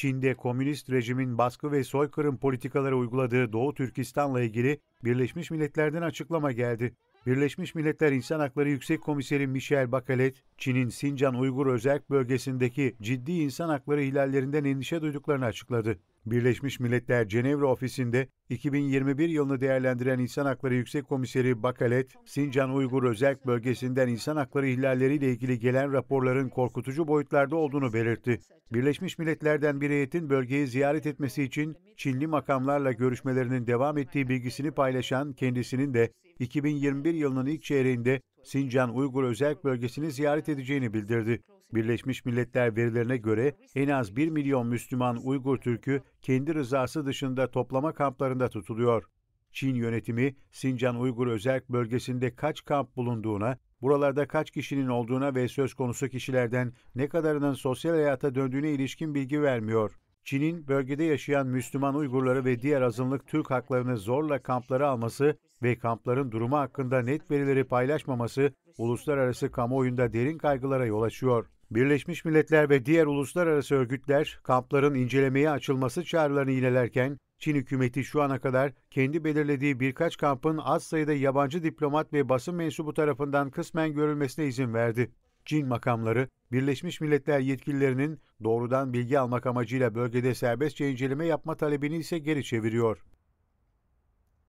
Çin'de komünist rejimin baskı ve soykırım politikaları uyguladığı Doğu Türkistan'la ilgili Birleşmiş Milletler'den açıklama geldi. Birleşmiş Milletler İnsan Hakları Yüksek Komiseri Michelle Bachelet, Çin'in Sincan Uygur Özerk Bölgesi'ndeki ciddi insan hakları ihlallerinden endişe duyduklarını açıkladı. Birleşmiş Milletler Cenevre ofisinde 2021 yılını değerlendiren İnsan Hakları Yüksek Komiseri Bachelet, Sincan Uygur Özerk Bölgesi'nden insan hakları ihlalleriyle ilgili gelen raporların korkutucu boyutlarda olduğunu belirtti. Birleşmiş Milletler'den bir heyetin bölgeyi ziyaret etmesi için Çinli makamlarla görüşmelerinin devam ettiği bilgisini paylaşan kendisinin de 2021 yılının ilk çeyreğinde Sincan Uygur Özerk Bölgesi'ni ziyaret edeceğini bildirdi. Birleşmiş Milletler verilerine göre en az 1 milyon Müslüman Uygur Türk'ü kendi rızası dışında toplama kamplarında tutuluyor. Çin yönetimi Sincan Uygur Özerk Bölgesi'nde kaç kamp bulunduğuna, buralarda kaç kişinin olduğuna ve söz konusu kişilerden ne kadarının sosyal hayata döndüğüne ilişkin bilgi vermiyor. Çin'in bölgede yaşayan Müslüman Uygurları ve diğer azınlık Türk haklarını zorla kamplara alması ve kampların durumu hakkında net verileri paylaşmaması uluslararası kamuoyunda derin kaygılara yol açıyor. Birleşmiş Milletler ve diğer uluslararası örgütler kampların incelemeye açılması çağrılarını yinelerken Çin hükümeti şu ana kadar kendi belirlediği birkaç kampın az sayıda yabancı diplomat ve basın mensubu tarafından kısmen görülmesine izin verdi. Çin makamları, Birleşmiş Milletler yetkililerinin doğrudan bilgi almak amacıyla bölgede serbestçe inceleme yapma talebini ise geri çeviriyor.